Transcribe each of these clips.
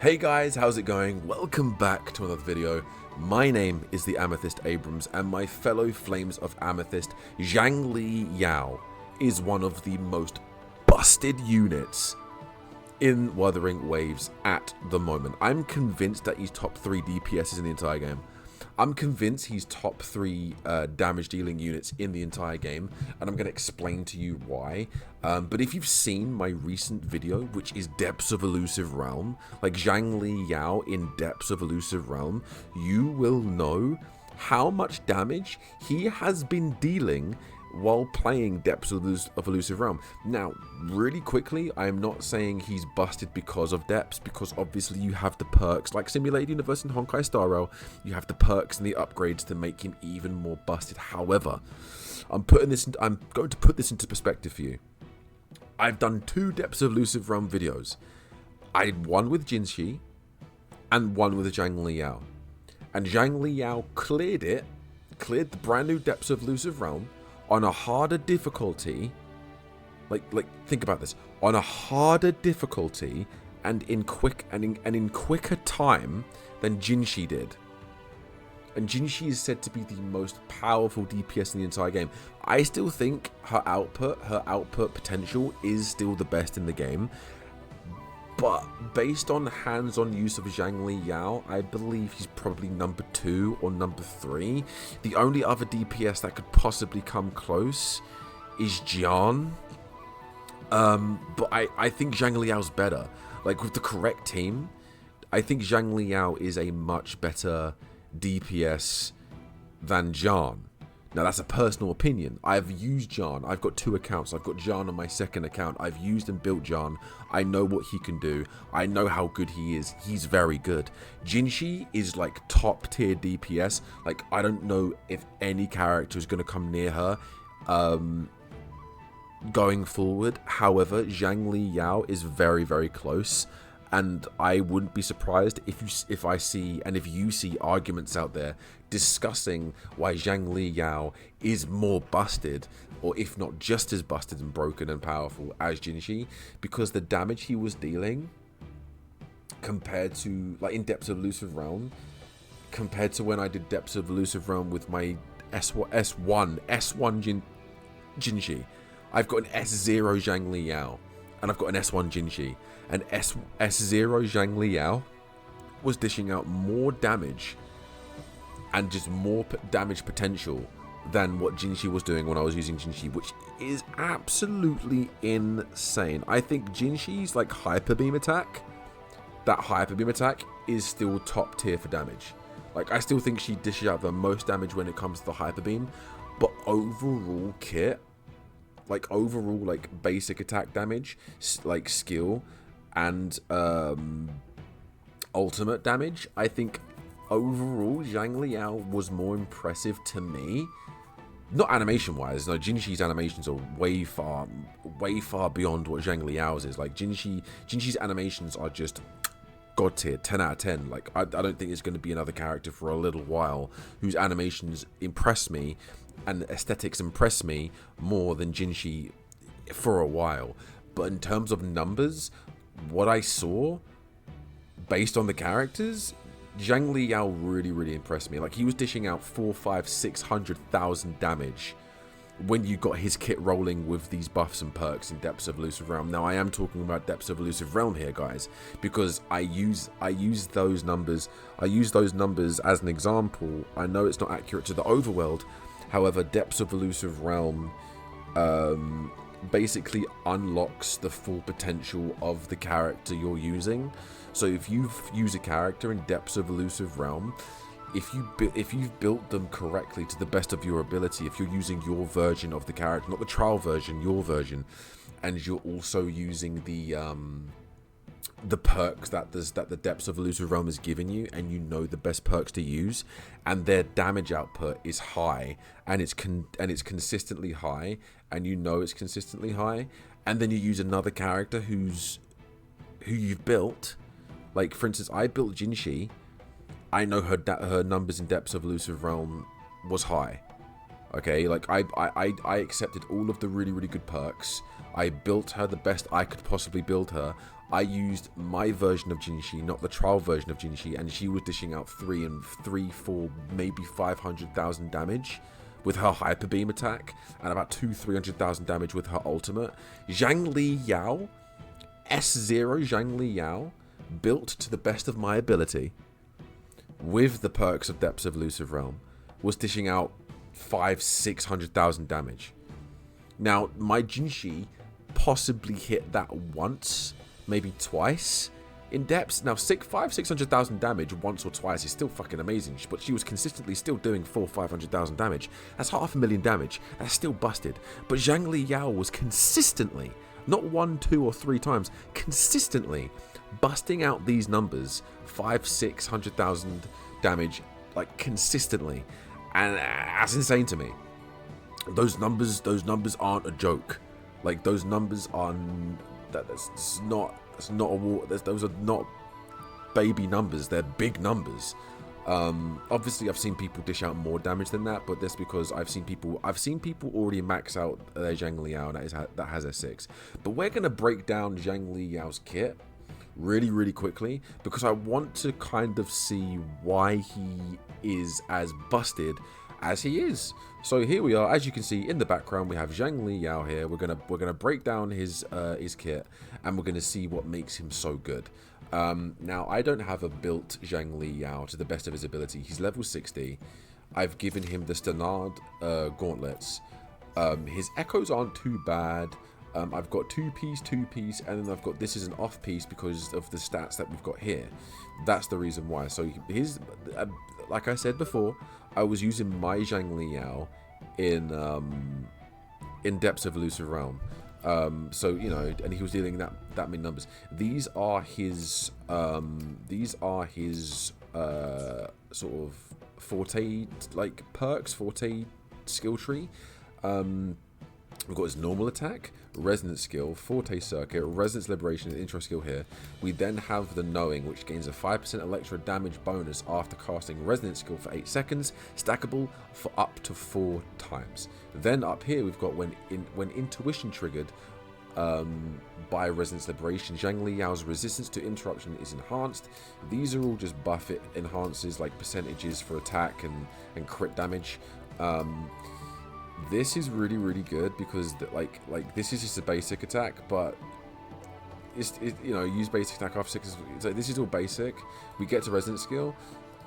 Hey guys, how's it going? Welcome back to another video. My name is the Amethyst Abrams, and my fellow Flames of Amethyst, Xiangli Yao, is one of the most busted units in Wuthering Waves at the moment. I'm convinced that he's top 3 DPSs in the entire game. I'm convinced he's top 3 damage dealing units in the entire game, and I'm going to explain to you why. But if you've seen my recent video, which is Depths of Elusive Realm, like Xiangli Yao in Depths of Elusive Realm, you will know how much damage he has been dealing while playing Depths of Elusive Realm. Now, really quickly, I am not saying he's busted because of Depths, because obviously you have the perks, like Simulated Universe and Honkai Star Rail, you have the perks and the upgrades to make him even more busted. However, I'm going to put this into perspective for you. I've done 2 Depths of Elusive Realm videos. I did one with Jinshi and one with Xiangli Yao. And Xiangli Yao cleared the brand new Depths of Elusive Realm on a harder difficulty, like think about this, on a harder difficulty and in quicker time than Jinshi did. And Jinshi is said to be the most powerful DPS in the entire game. I still think her output potential is still the best in the game. But based on hands-on use of Xiangli Yao, I believe he's probably number 2 or number 3. The only other DPS that could possibly come close is Jian. But I think Xiangli Yao's better. Like, with the correct team, I think Xiangli Yao is a much better DPS than Jian. Now, that's a personal opinion. I've used Jian. I've got 2 accounts. I've got Jian on my second account. I've used and built Jian. I know what he can do. I know how good he is. He's very good. Jinshi is like top tier DPS. Like, I don't know if any character is going to come near her going forward. However, Xiangli Yao is very, very close. And I wouldn't be surprised if you see arguments out there discussing why Xiangli Yao is more busted, or if not just as busted and broken and powerful as Jinshi, because the damage he was dealing compared to, like, in Depths of Elusive Realm, compared to when I did Depths of Elusive Realm with my S1 Jinshi. I've got an S0 Xiangli Yao, and I've got an S1 Jinshi. And S0 Xiangli Yao was dishing out more damage and just more damage potential than what Jinshi was doing when I was using Jinshi, which is absolutely insane. I think Jinshi's like Hyper Beam attack, that Hyper Beam attack is still top tier for damage. Like, I still think she dishes out the most damage when it comes to the Hyper Beam, but overall kit, like overall like basic attack damage, like skill and ultimate damage, I think overall Xiangli Yao was more impressive to me. Not animation wise, no, Jinshi's animations are way far beyond what Xiangli Yao's is. Like, Jinshi's animations are just god tier, 10 out of 10. Like, I don't think there's going to be another character for a little while whose animations impress me and aesthetics impress me more than Jinshi for a while. But in terms of numbers, what I saw based on the characters, Xiangli Yao really impressed me. Like, he was dishing out 400,000-600,000 damage when you got his kit rolling with these buffs and perks in Depths of Elusive Realm. Now, I am talking about Depths of Elusive Realm here, guys, because I use those numbers. I use those numbers as an example. I know it's not accurate to the overworld. However, Depths of Elusive Realm basically unlocks the full potential of the character you're using. So if you use a character in Depths of Elusive Realm, if you've built them correctly to the best of your ability, if you're using your version of the character, not the trial version, your version, and you're also using the perks that the Depths of Elusive Realm is giving you, and you know the best perks to use, and their damage output is high, and it's consistently high, and you know it's consistently high, and then you use another character who you've built. Like, for instance, I built Jinshi. I know her numbers in Depths of Elusive Realm was high. Okay, like I accepted all of the really good perks. I built her the best I could possibly build her. I used my version of Jinshi, not the trial version of Jinshi, and she was dishing out 4, maybe 500,000 damage with her Hyper Beam attack, and about 300,000 damage with her ultimate. Xiangli Yao, S0 Xiangli Yao, built to the best of my ability, with the perks of Depths of Elusive Realm, was dishing out 500,000-600,000 damage. Now, my Jinshi possibly hit that once, maybe twice in Depths. Now, 600,000 damage once or twice is still fucking amazing, but she was consistently still doing 400,000-500,000 damage. That's 500,000 damage. That's still busted. But Xiangli Yao was consistently, not 1, 2, or 3 times, consistently busting out these numbers, 500,000-600,000 damage, like consistently, and that's insane to me. Those numbers aren't a joke. Like, those numbers are that's not a war. Those are not baby numbers. They're big numbers. Obviously, I've seen people dish out more damage than that, but that's because I've seen people already max out their Xiangli Yao that has a 6. But we're gonna break down Xiangli Yao's kit really quickly, because I want to kind of see why he is as busted as he is. So here we are. As you can see in the background, we have Xiangli Yao here. We're gonna break down his kit, and we're gonna see what makes him so good. Now, I don't have a built Xiangli Yao to the best of his ability. He's level 60. I've given him the Stenard gauntlets. His echoes aren't too bad. I've got 2-piece, and then I've got, this is an off-piece because of the stats that we've got here. That's the reason why. So his, like I said before, I was using my Xiangli Yao in Depths of Elusive Realm. So, you know, and he was dealing that many numbers. These are his sort of forte, like, perks, forte skill tree. We've got his normal attack, resonance skill, forte circuit, resonance liberation, and intro skill here. We then have the knowing, which gains a 5% electro damage bonus after casting resonance skill for 8 seconds, stackable for up to 4 times. Then up here we've got when intuition triggered by resonance liberation, Xiangli Yao's resistance to interruption is enhanced. These are all just buff it enhances, like percentages for attack and crit damage. This is really good because like this is just a basic attack, but it's you know, use basic attack after 6. So this is all basic. We get to resonance skill.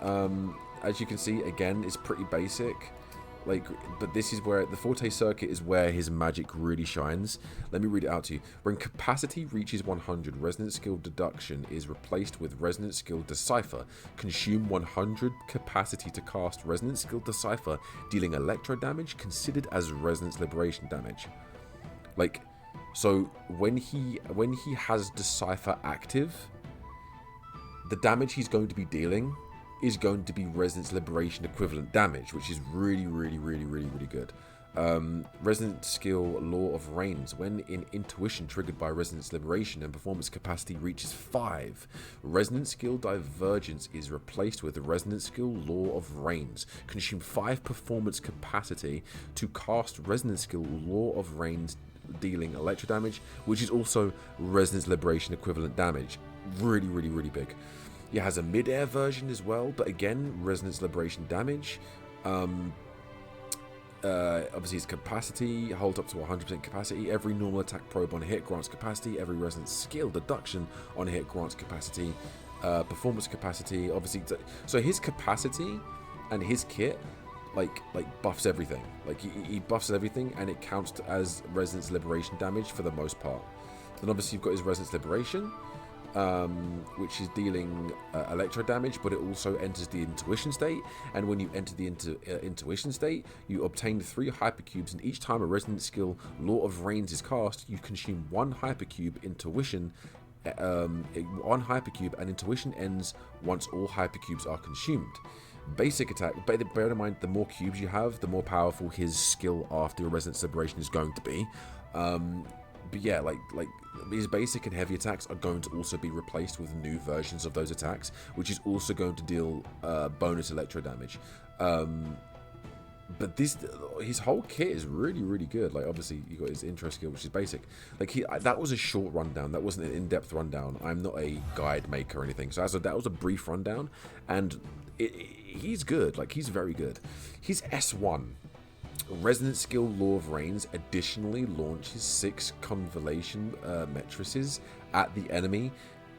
As you can see, again, it's pretty basic. Like, but this is where the forte circuit is where his magic really shines. Let me read it out to you. When capacity reaches 100, resonance skill deduction is replaced with resonance skill decipher. Consume 100 capacity to cast resonance skill decipher, dealing electro damage considered as resonance liberation damage. Like, so when he has decipher active, the damage he's going to be dealing is going to be resonance liberation equivalent damage, which is really good. Resonance skill Law of Reigns. When in intuition triggered by resonance liberation and performance capacity reaches 5, resonance skill divergence is replaced with resonance skill Law of Reigns. Consume 5 performance capacity to cast resonance skill Law of Reigns, dealing electro damage, which is also resonance liberation equivalent damage. Really big. He has a mid-air version as well, but again, resonance liberation damage. Obviously his capacity, hold up to 100% capacity. Every normal attack probe on a hit grants capacity. Every resonance skill deduction on a hit grants capacity. Performance capacity, obviously. So his capacity and his kit, like buffs everything. Like he buffs everything, and it counts as resonance liberation damage for the most part. Then obviously you've got his resonance liberation, which is dealing electro damage, but it also enters the intuition state, and when you enter the intuition state, you obtain 3 hypercubes, and each time a resonance skill Law of Reigns is cast, you consume 1 hypercube. Intuition 1 hypercube, and intuition ends once all hypercubes are consumed. Basic attack, bear in mind, the more cubes you have, the more powerful his skill after resonance liberation is going to be. But yeah, like his basic and heavy attacks are going to also be replaced with new versions of those attacks, which is also going to deal bonus electro damage. But his whole kit is really, really good. Like, obviously, you got his intro skill, which is basic. Like, that was a short rundown. That wasn't an in-depth rundown. I'm not a guide maker or anything. So that was a brief rundown, and he's good. Like, he's very good. He's S1. Resonant skill Law of Rains additionally launches 6 constellation matrices at the enemy,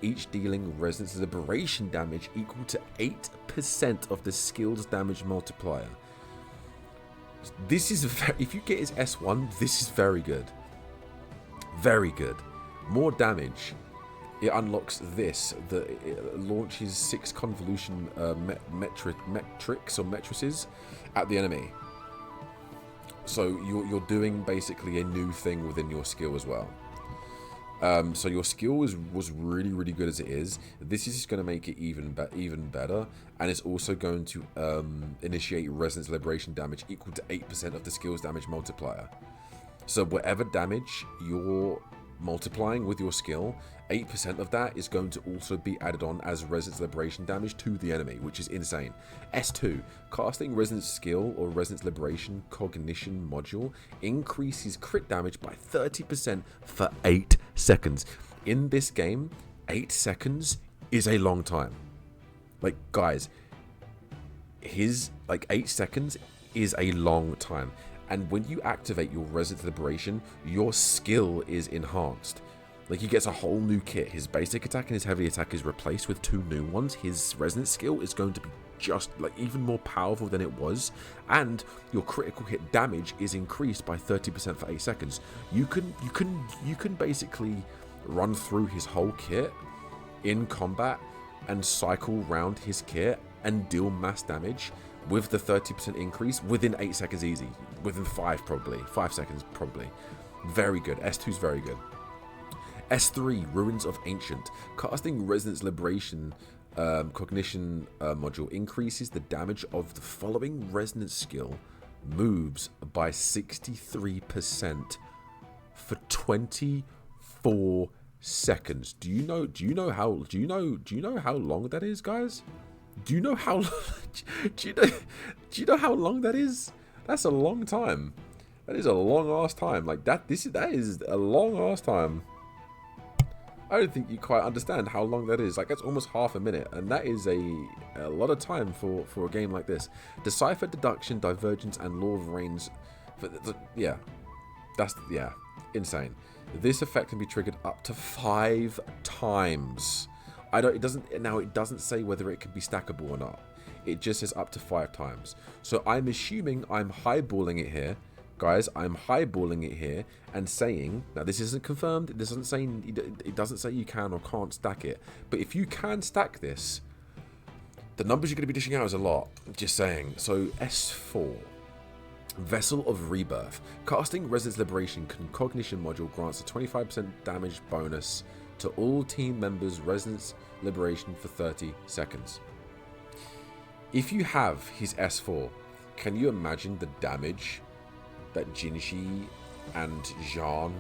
each dealing resonance liberation damage equal to 8% of the skill's damage multiplier. This is if you get his S1, this is very good. Very good. More damage. It unlocks this. It launches 6 convolution metrics or matrices at the enemy. So you're doing basically a new thing within your skill as well. So your skill was really, really good as it is. This is just going to make it even better, and it's also going to initiate resonance liberation damage equal to 8% of the skill's damage multiplier. So whatever damage you're multiplying with your skill, 8% of that is going to also be added on as resonance liberation damage to the enemy, which is insane. S2, casting resonance skill or resonance liberation cognition module increases crit damage by 30% for 8 seconds. In this game, 8 seconds is a long time. Like, guys, 8 seconds is a long time. And when you activate your resonance liberation, your skill is enhanced. Like, he gets a whole new kit. His basic attack and his heavy attack is replaced with 2 new ones. His resonance skill is going to be just like even more powerful than it was, and your critical hit damage is increased by 30% for 8 seconds. You can basically run through his whole kit in combat and cycle round his kit and deal mass damage with the 30% increase within 8 seconds easy. Within 5 probably. 5 seconds probably. Very good. S2's very good. S3, Ruins of Ancient. Casting Resonance Liberation Cognition module increases the damage of the following resonance skill moves by 63% for 24 seconds. Do you know how long that is, guys? Do you know how long that is? That's a long time. That is a long ass time. Like that is a long ass time. I don't think you quite understand how long that is. Like, that's almost half a minute, and that is a lot of time for a game like this. Decipher, Deduction, Divergence, and Law of Rains. Insane. This effect can be triggered up to 5 times. It doesn't say whether it can be stackable or not. It just says up to 5 times. So I'm assuming I'm highballing it here. Guys, I'm highballing it here and saying, now this isn't confirmed, it doesn't say you can or can't stack it, but if you can stack this, the numbers you're going to be dishing out is a lot, just saying. So S4, Vessel of Rebirth. Casting Resonance Liberation Cognition module grants a 25% damage bonus to all team members' Resonance Liberation for 30 seconds. If you have his S4, can you imagine the damage that Jinshi and Zhan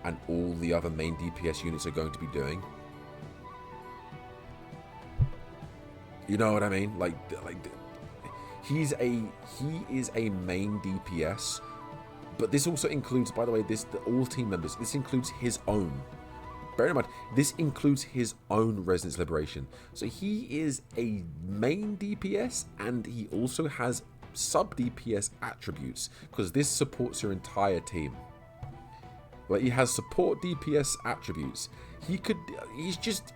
and all the other main DPS units are going to be doing? You know what I mean? Like he is a main DPS, but this also includes, by the way, all team members. This includes his own. Bear in mind, this includes his own Resonance Liberation. So he is a main DPS, and he also has sub DPS attributes, because this supports your entire team. Like, he has support DPS attributes. He's just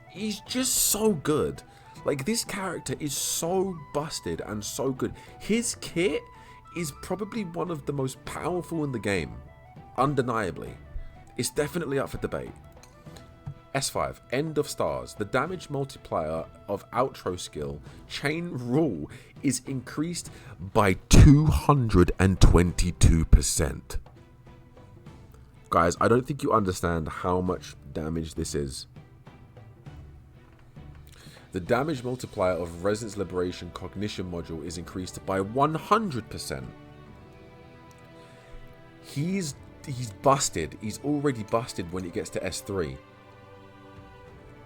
so good. Like, this character is so busted and so good. His kit is probably one of the most powerful in the game, undeniably. It's definitely up for debate. S5, End of Stars. The damage multiplier of outro skill Chain Rule is increased by 222%. Guys, I don't think you understand how much damage this is. The damage multiplier of Resonance Liberation Cognition module is increased by 100%. He's busted. He's already busted when it gets to S3.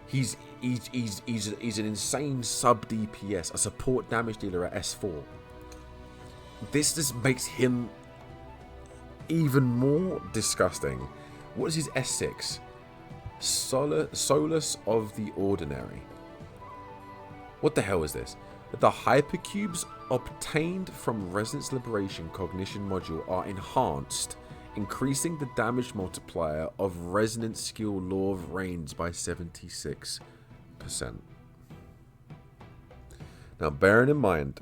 He's an insane sub DPS, a support damage dealer at S4. this just makes him even more disgusting. What is his S6? Solace of the Ordinary. What the hell is this? The hypercubes obtained from Resonance Liberation Cognition Module are enhanced, increasing the damage multiplier of Resonance Skill Law of Range by 76%. Now, bearing in mind,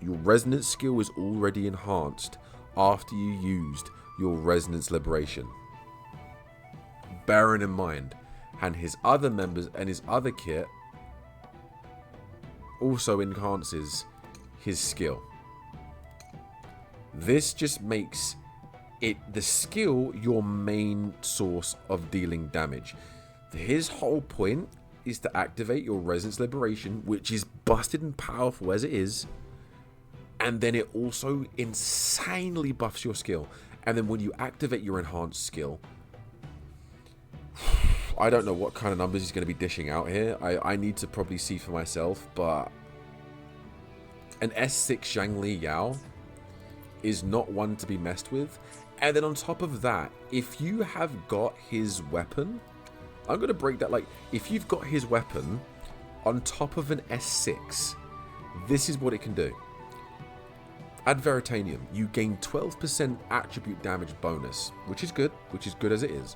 your Resonance skill is already enhanced after you used your Resonance Liberation. Bearing in mind, and his other members and his other kit also enhances his skill. This just makes it, the skill, your main source of dealing damage. His whole point is to activate your Resonance Liberation, which is busted and powerful as it is, and then it also insanely buffs your skill. And then when you activate your enhanced skill, I don't know what kind of numbers he's going to be dishing out here. I need to probably see for myself, but an S6 Xiangli Yao is not one to be messed with. And then on top of that, if you have got his weapon, I'm going to break that, like, if you've got his weapon on top of an S6, this is what it can do. At Veritanium, you gain 12% attribute damage bonus, which is good as it is.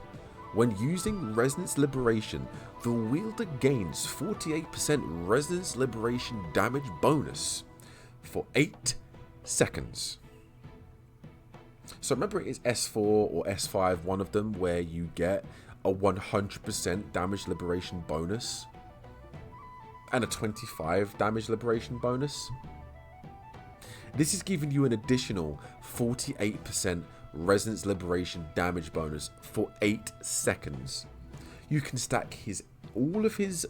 When using Resonance Liberation, the wielder gains 48% Resonance Liberation damage bonus for 8 seconds. So remember, it is S4 or S5, one of them, where you get a 100% damage liberation bonus and a 25 damage liberation bonus. This is giving you an additional 48% Resonance Liberation damage bonus for 8 seconds. You can stack all of his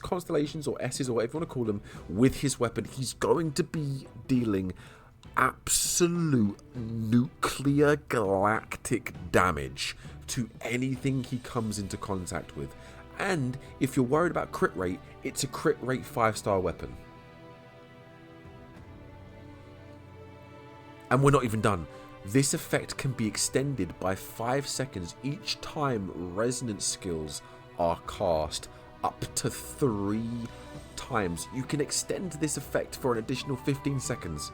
constellations or S's or whatever you want to call them with his weapon. He's going to be dealing absolute nuclear galactic damage to anything he comes into contact with. And if you're worried about crit rate, it's a crit rate 5-star weapon. And we're not even done. This effect can be extended by 5 seconds each time resonance skills are cast, up to 3 times. You can extend this effect for an additional 15 seconds.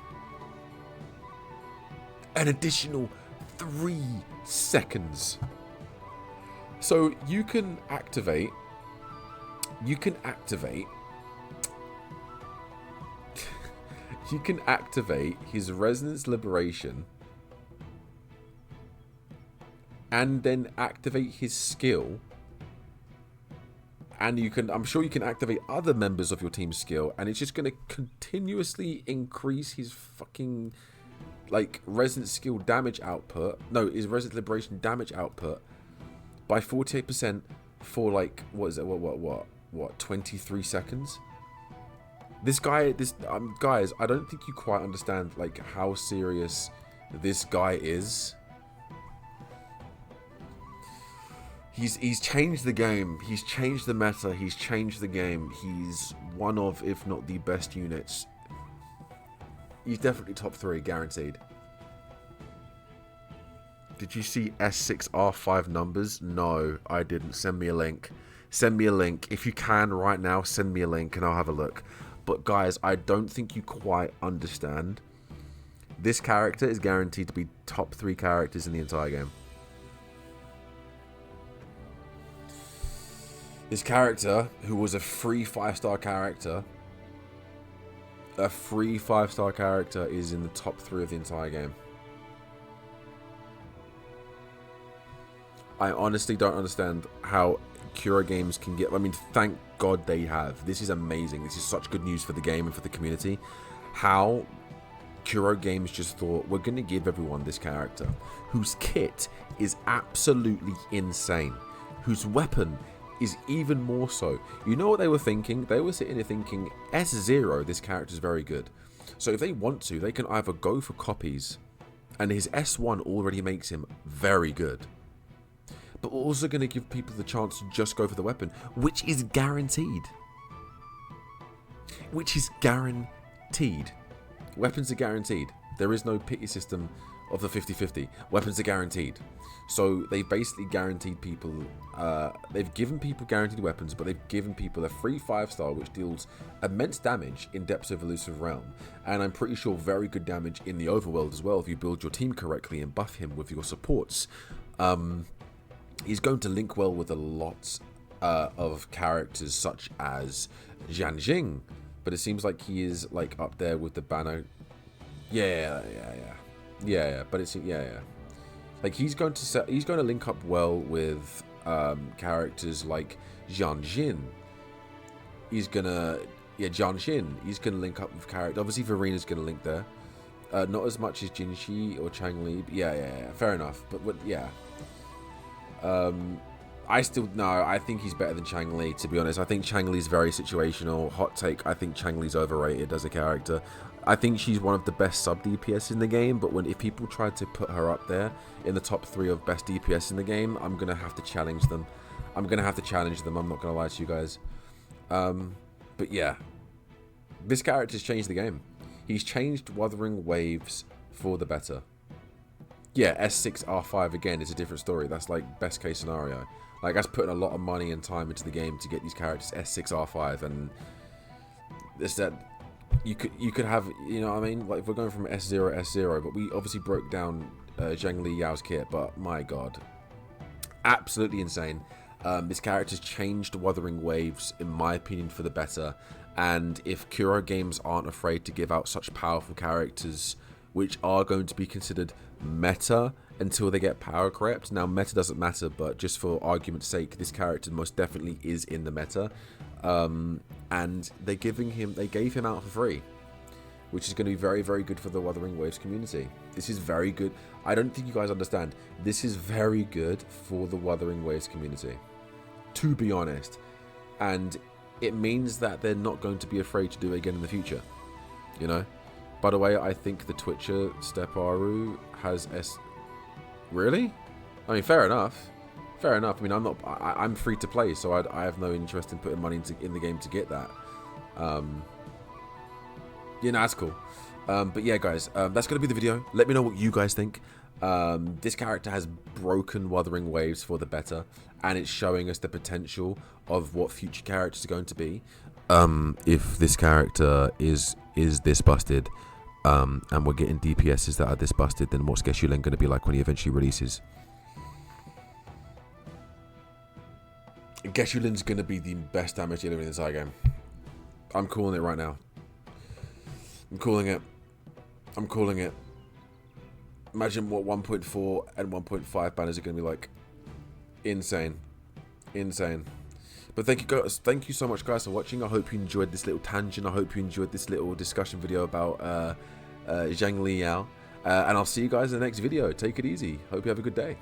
An additional 3 seconds. So you can activate his Resonance Liberation and then activate his skill, and I'm sure you can activate other members of your team's skill, and it's just going to continuously increase his fucking like resonance skill damage output, his Resonance Liberation damage output by 48% for like, what is it, what 23 seconds. Guys, I don't think you quite understand like how serious this guy is. He's changed the game. He's changed the meta. He's changed the game. He's one of, if not the best units. He's definitely top 3, guaranteed. Did you see S6R5 numbers? No, I didn't. Send me a link. Send me a link. If you can right now, send me a link and I'll have a look. But guys, I don't think you quite understand. This character is guaranteed to be top 3 characters in the entire game. This character, who was a free 5-star character, is in the top 3 of the entire game. I honestly don't understand how Kuro Games can get... I mean, thank God they have. This is amazing. This is such good news for the game and for the community. How Kuro Games just thought, we're going to give everyone this character, whose kit is absolutely insane, whose weapon is even more so. You know what they were thinking? They were sitting there thinking, S0, this character is very good. So if they want to, they can either go for copies, and his S1 already makes him very good, but we're also going to give people the chance to just go for the weapon, which is guaranteed. Weapons are guaranteed. There is no pity system of the 50-50. Weapons are guaranteed. So they basically guaranteed people, they've given people guaranteed weapons, but they've given people a free 5-star which deals immense damage in Depths of Elusive Realm. And I'm pretty sure very good damage in the overworld as well if you build your team correctly and buff him with your supports. He's going to link well with a lot of characters such as Zhanjing, but it seems like he is like up there with the banner. Yeah. But it's like he's going to link up well with characters like Zhanjin. He's gonna Zhanjin. He's gonna link up with characters. Obviously, Verena's gonna link there. Not as much as Jinshi or Xiangli. Yeah. Fair enough. But yeah. I think he's better than Xiangli, to be honest. I think Xiangli's very situational. Hot take, I think Xiangli's overrated as a character. I think she's one of the best sub DPS in the game, but if people try to put her up there in the top 3 of best DPS in the game, I'm going to have to challenge them. I'm not going to lie to you guys. But yeah, this character's changed the game. He's changed Wuthering Waves for the better. Yeah, S6 R5 again is a different story. That's like best case scenario. Like, that's putting a lot of money and time into the game to get these characters S6 R5, and it's that you could have, you know what I mean? Like, if we're going from S0 S0, but we obviously broke down Xiangli Yao's kit, but my god, absolutely insane. This character's changed Wuthering Waves, in my opinion, for the better. And if Kuro Games aren't afraid to give out such powerful characters, which are going to be considered meta until they get power crept. Now, meta doesn't matter, but just for argument's sake, this character most definitely is in the meta. And they gave him out for free, which is going to be very, very good for the Wuthering Waves community. This is very good. I don't think you guys understand. This is very good for the Wuthering Waves community, to be honest. And it means that they're not going to be afraid to do it again in the future, you know? By the way, I think the Twitcher Steparu has S. Really? I mean, fair enough. Fair enough. I mean, I'm free to play, so I have no interest in putting money in the game to get that. Yeah, no, that's cool. But yeah, guys, that's going to be the video. Let me know what you guys think. This character has broken Wuthering Waves for the better, and it's showing us the potential of what future characters are going to be. If this character is this busted, and we're getting DPSs that are this busted, then what's Geshulen going to be like when he eventually releases? Geshulen's going to be the best damage dealer in the entire game. I'm calling it right now. I'm calling it. Imagine what 1.4 and 1.5 banners are going to be like. Insane. But thank you guys. Thank you so much, guys, for watching. I hope you enjoyed this little tangent. I hope you enjoyed this little discussion video about Xiangli Yao. And I'll see you guys in the next video. Take it easy. Hope you have a good day.